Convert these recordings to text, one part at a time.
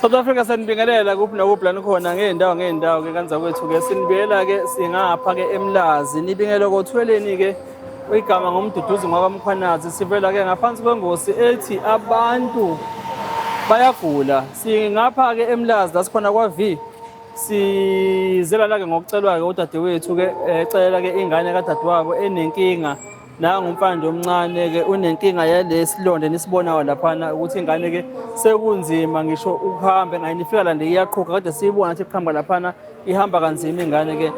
South Africa sanibingelela kuphi nakuphi lana khona ngeendawo ke kanza kwethu ke sinibiyela ke singapha ke eMlazi nibingelwe kothweleni ke igama ngomduduzi ngwakamkhwanazi sivela ke ngaphansi kwengosi ethi abantu bayagula singapha ke eMlazi la sikhona kwaV sizela la ke ngokucelwa ke udadewethu ke ecela ke ingane kadadewabo enenkinga nangumfana omncane ke unenkinga yalesilonde nisibonayo lapha ukuthi ingane ke sekunzima ngisho ukuhamba ngayinifika la nje iyaqhuqa kade siyibona ukuthi ikhamba lapha ihamba kanzima ingane ke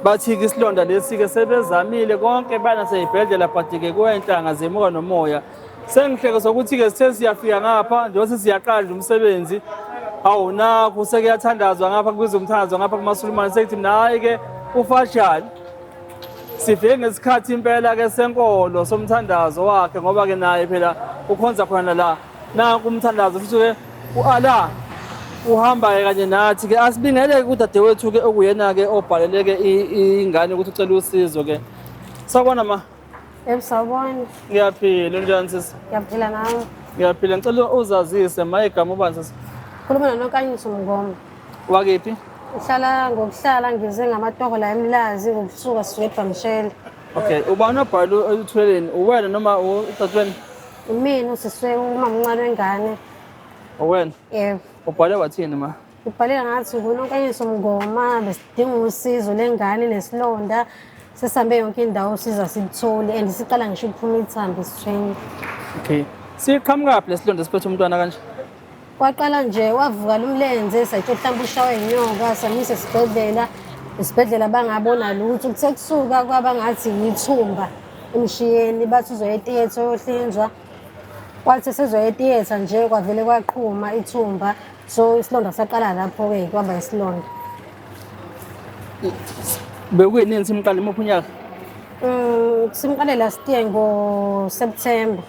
bathi ke isilonda lesi ke sebezamile konke bana seyibhedlela but ke kwenhlanga zemuka nomoya sengihleke sokuthi ke sithe siyafika ngapha njengoba siyaqala umsebenzi awunakho sekuyathandazwa ngapha kubizwa umthandazo ngapha kumaSulumane sekuthi mina hayi ke ufashali sifike ngesikhathi impela ke senkolo somthandazo wakhe ngoba ke naye phela ukhonza khona la nanku umthandazo futhi ke uAllah uhamba kanye nathi ke asibingeleke kudadewethu ke okuyena ke obhalele ke ingane ukuthi ucela usizo ke sawubona ma Sawubona. Ngiyaphila njani sisi Ngiyaphila nawe. Ngiyaphila ngicela uzazise igama ubani sisi Khuluma noNkanyiso Mngoma. Wakephi Ngokuhlala ngize ngamatoho la eMlazi ngokusuka siwebhamshele. Okay ubani obhala uthweleni uwena noma utatweni Mina usiswe uma mncane wengane. Uwena Yebo. ubhale wathini ma Ubhaleka ngathi nguNkanyiso Mngoma besidinga usizo lengane nesilonda sesambe yonke indawo siza sithole and siqala ngisho ukuphuma ithambo esithweni. Okay siqhamuka lesilonda siphethe umntwana kanje Waqala nje wavuka lumlenze sathi mhlawumbe ushawe inyoka samisa esibhedlela bangabona lutho kuthe kusuka kwaba ngathi yithumba emshiyeni bathi uzoya etheatre yohlinzwa kwathi sezoya etheatre nje kwavele kwaqhuma ithumba so isilonda saqala lapho ke kwaba isilonda bekuyini simqala imuphi unyaka simqale last year ngo September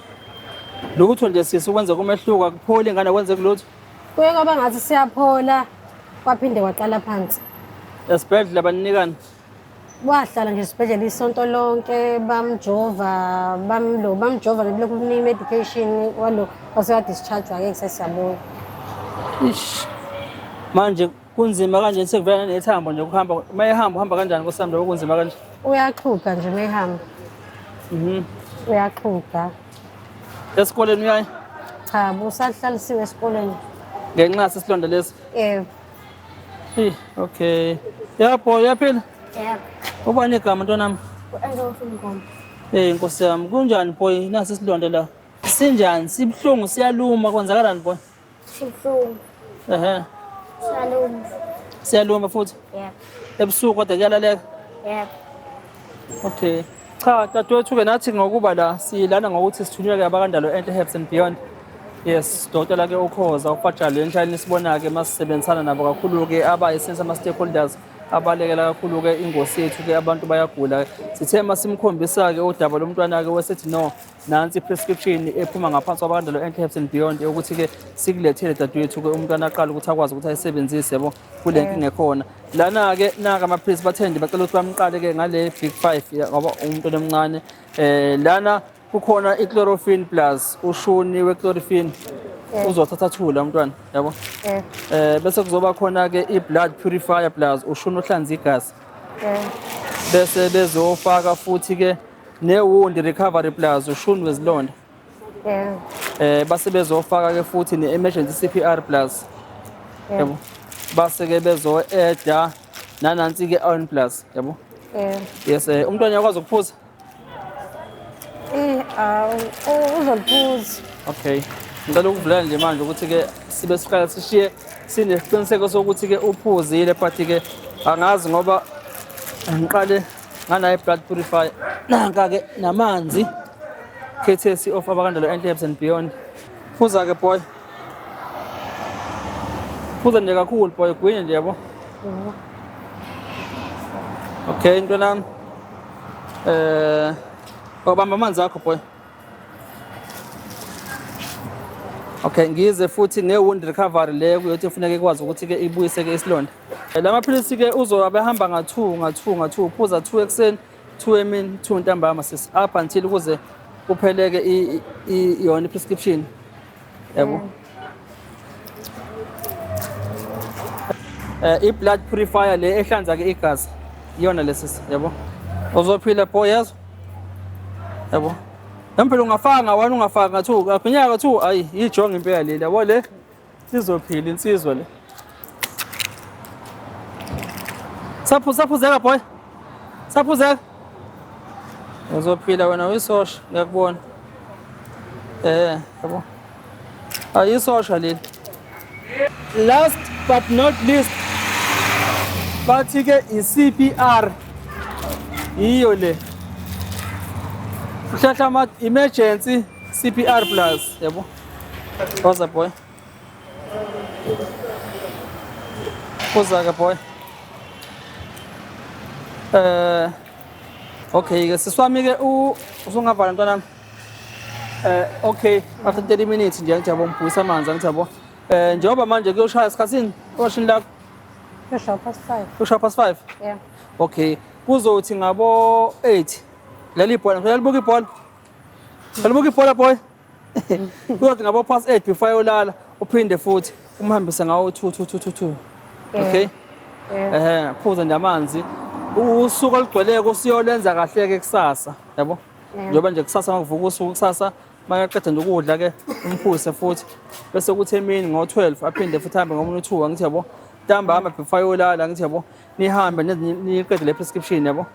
lokutho nje sisukwenza kumehluka kuphola ingane kwenze kulutho kuye kwaba ngathi siyaphola kwaphinde waqala phansi esibhedlela banikani wahlala nje esibhedlela isonto lonke bamjova nobulokhu kunika medication walo wase discharge ke kusesiyabuya manje kunzima kanje sekuvela nethambo nje ukuhamba uhamba kanjani kosambe okunzima kanje uyaqhuqa nje mehamba uyaqhuqa esikoleni uyayi cha busahlalisiwe esikoleni ngenxa sesilonda lesi okay yabo yaphila yebo ubani igama ntwanami uAngel Nkosi yami kunjani boy nasi isilonda la sinjani sibhlungu siyaluma kwenzakalani boy Sibhlungu siyaluma futhi yebo ebusuku kodwa kuyalaleka yebo okay cha dadewethu ke nathi ngokuba la silana ngokuthi sithunyelwe abakandalo Enhle Herbs and Beyond yes dokotela ke ukhoza ufatshalo enhlani sibona ke masisebenzisana nabo kakhulu ke abayisense ama stakeholders abalekela kakhulu ke ingosi yethu ke abantu bayagula sithe masimkhombisa ke udaba lomntwana ke wesethi no nansi prescription ephuma ngaphansi kwabakandalo Enhle Herbs and Beyond ukuthi ke sikulethele dadewethu ke umntwana aqala ukuthi akwazi ukuthi ayisebenzise yabo kule nkinga ekhona lana ke naka amaphilisi bathende bacela ukuthi bamqale ke ngale big 5 ngoba umuntu omncane lana kukhona iChlorophene plus ushuni weChlorophene uzothatha thula umntwana yabo bese kuzoba khona ke iblood purifier plus ushuni ohlanza igazi bese bezofaka futhi ke newound recovery plus ushuni wezilonda base bezofaka ke futhi neemergency CPR plus yabo base ke bezo eda nanansi ke iron plus yabo yes umntwana yakwazi ukuphuza uzophuza okay ngicela ukuvulana nje manje ukuthi ke sibe siqala sishiye sinesiqiniseko sokuthi ke uphuzile but ke angazi ngoba ngiqale nganayo blood purifier nanka ke namanzi courtesy of abakandalo Enhle Herbs and Beyond phuza ke boy phuza nje kakhulu boy gwinya nje yabo okay ntwana obamba amanzi akho boy okay ngize futhi newound recovery le kuyothi ufuneka ikwazi ukuthi ke ibuyise ke isilonda lamaphilisi ke uzobahamba nga2 uphuza 2 ekseni 2 emini 2 ntambama sis up until ukuze kupheleke iyona prescription yabo I-blood purifier le ehlanza-ke igazi iyona lesisi yabo. Uzophila boy yazo yabo. Nempela ungafaka nga-1 ungafaka nga-2 ngaphinyaka nga-2 ayi ijonga impela le yabo le sizophila insizwa le. Saphuzeka boy. Saphuzeka. Uzophila wena uyisosha ngiyakubona. Yabo. Ayisosha leli. Last but not least bathi-ke i-CPR iyo le. Uhlahla emergency CPR plus yabo. Phoza boy. Phoza-ke boy. Okay ke siswami-ke usungavala mntanami. Okay after 30 minutes nje ngijabo ngibuyisa amanzi ngijabo. Njengoba manje kuyoshaya esikhathini oshini lakho Kusho past 5. kushaya past 5. Yeah. Okay kuzothi ngabo 8 leli ibhola ngiyalibuka ibhola. Ngalibuka ibhola boy. Kuzothi ngabo past 8 before uyolala uphinde futhi umhambise ngawo 2. Okay. Phuza nje amanzi. Usuku olugcweleko siyolenza kahle-ke kusasa yabo. Njengoba nje kusasa makuvuka usuku kusasa mayaqeda nje ukudla ke umphuse futhi bese kuthi emini ngo-12 aphinde futhi hambe ngomunye u2 angithi yabo. Ntambama before uyolala angithi yabo. Nihambe niqede le prescription yabo.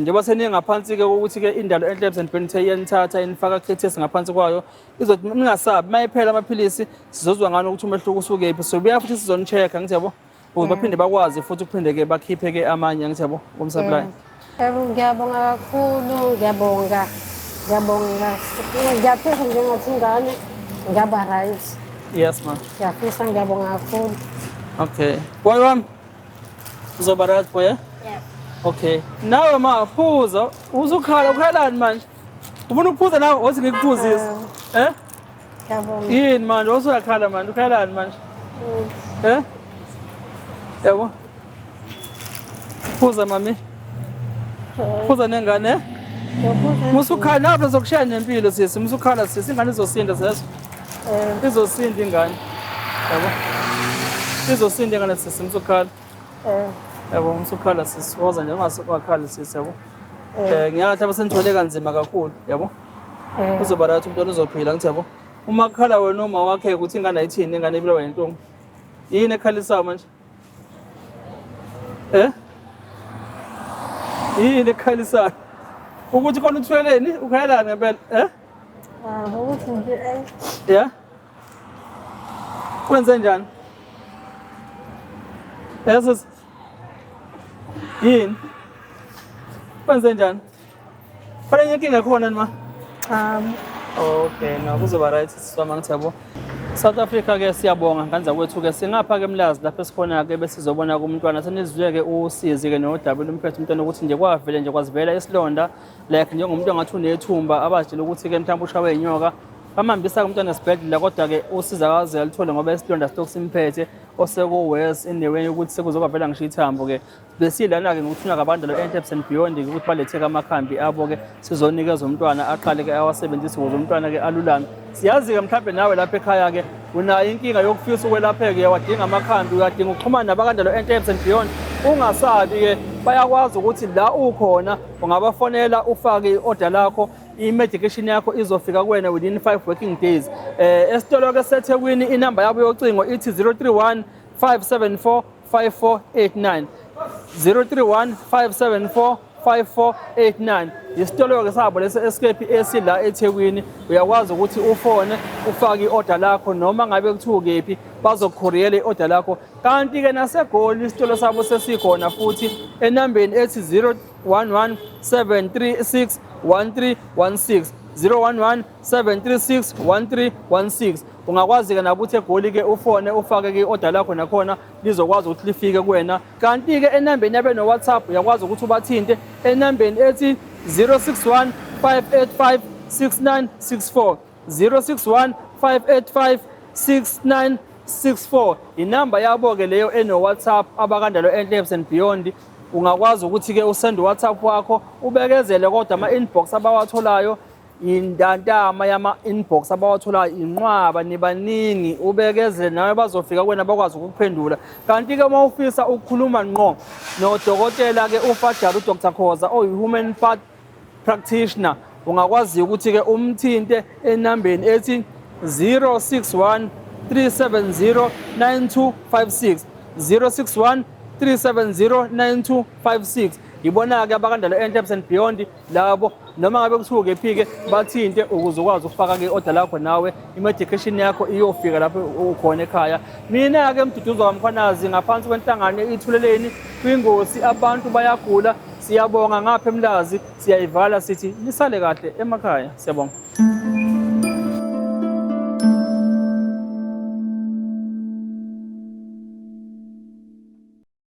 Njengoba seningaphansi-ke ukuthi-ke indalo enhle emsebenzini iyanithatha inifaka ku-test ngaphansi kwayo izothi ningasabi mayiphela amaphilisi sizozwa ngani ukuthi umehluko usukephi so buya futhi sizoni-check-a angithi yabo. Ukuze baphinde bakwazi futhi ukuphinde-ke bakhiphe-ke amanye angithi yabo kumsupply. Ngiyabonga kakhulu, ngiyabonga. Ngiyaphisa njengathi ingane ngiyaba right. Yes ma. Ngiyafisa ngiyabonga kakhulu. Okay. Boy wami. Uzoba right boy? Yeah. Okay. Nawe ma phuza, ukhalani manje? Ufuna ukuphuza nawe wathi ngikuphuzise. Ngiyabonga. Yini manje usuyakhala manje, ukhalani manje? Yabo. Phuza mami. Phuza nengane. Musukhala lapho zokushaya nempilo sisi, musukhala sisi ingane izosinda seso. Izosinda ingane. Yabo. Izosinda ingane sisi musukhala. Yabo musukhala sisi, woza nje ungasukhala sisi yabo. Ngiyathi abasenithole kanzima kakhulu yabo. Uzoba right umntwana uzophila ngithi yabo. Uma khala wena noma wakhe ukuthi ingane ayithini ingane ibulawa yinhlungu. Yini ekhalisayo manje? Yini ekhalisayo? Ukuthi khona uthweleni ukhalani ngempela Ukuthi nje yeah. Kwenze njani? Yes. Yini? Kwenze njani? Fanele inkinga khona nima? Okay, no kuzoba right sisoma ngithi yabo. South Africa ke siyabonga kanza kwethu ke singapha ke Mlazi lapho esikhona ke bese sizobona kumntwana senizwe ke usizi ke noDabula umphethe umntwana ukuthi nje kwavele nje kwazivela isilonda like njengomuntu ongathi unethumba abajile ukuthi ke mhlawumbe ushawe inyoka bamhambisa umntwana esibhedlela kodwa ke usizakazi alithole ngoba isilonda stock simphethe oseko worse in the way ukuthi sekuzoba vela ngisho ithambo ke besilana ke ngokuthunywa kabandalo Enteps and Beyond ukuthi baletheka amakhambi abo ke sizonikeza umntwana aqale ke awasebenzise ukuze umntwana ke alulame. Siyazi ke mhlawumbe nawe lapha ekhaya ke unayo inkinga yokufisa ukwelapheka uyawadinga amakhambi uyadinga ukuxhumana nabakandalo Enteps and Beyond ungasabi ke bayakwazi ukuthi la ukhona ungabafonela ufake i-order lakho i-medication yakho izofika kuwena within 5 working days. Esitolo ke seThekwini inamba yabo yocingo ithi 031 574 5489 031 574 5489. Isitolo ke sabo lesi Escape esila eThekwini uyakwazi ukuthi ufone ufake i-order lakho noma ngabe kuthiwa kephi bazokukhuriyela i-order lakho. Kanti ke naseGoli isitolo sabo sesikhona futhi enambeni ethi 011 736 1316 011 736 1316. Ungakwazi ke nabuthi eGoli ke ufone ufake ke i-order lakho nakhona lizokwazi ukuthi lifike kuwena. Kanti ke enambeni yabe no WhatsApp uyakwazi ukuthi ubathinte enambeni ethi 061 585 6964 061 585 6964. Inamba yabo ke leyo eno WhatsApp abakandalo Enteps and Beyond. Ungakwazi ukuthi ke usend WhatsApp wakho ubekezele kodwa ama inbox abawatholayo indantama yama-inbox abawatholayo inqwaba, nibaningi, ubekezele nawe bazofika kuwena bakwazi ukukuphendula. Kanti-ke uma ufisa ukukhuluma ngqo nodokotela-ke uFadala uDr Khoza oyi-human part practitioner, ungakwazi ukuthi-ke umthinte enambeni ethi 061 370 9256 061 370 9256. Ibona-ke abakandala Enterps and Beyond labo noma ngabe kuthiwa kephi-ke bathinte ukuze ukwazi ukufaka-ke i-order lakho nawe i-medication yakho iyofika lapho ukhona ekhaya. Mina-ke Mduduzo kaMkhwanazi ngaphansi kwenhlangano Ithuleleni kwingosi abantu bayagula. Siyabonga ngapha eMlazi, siyayivala sithi nisale kahle emakhaya. Siyabonga.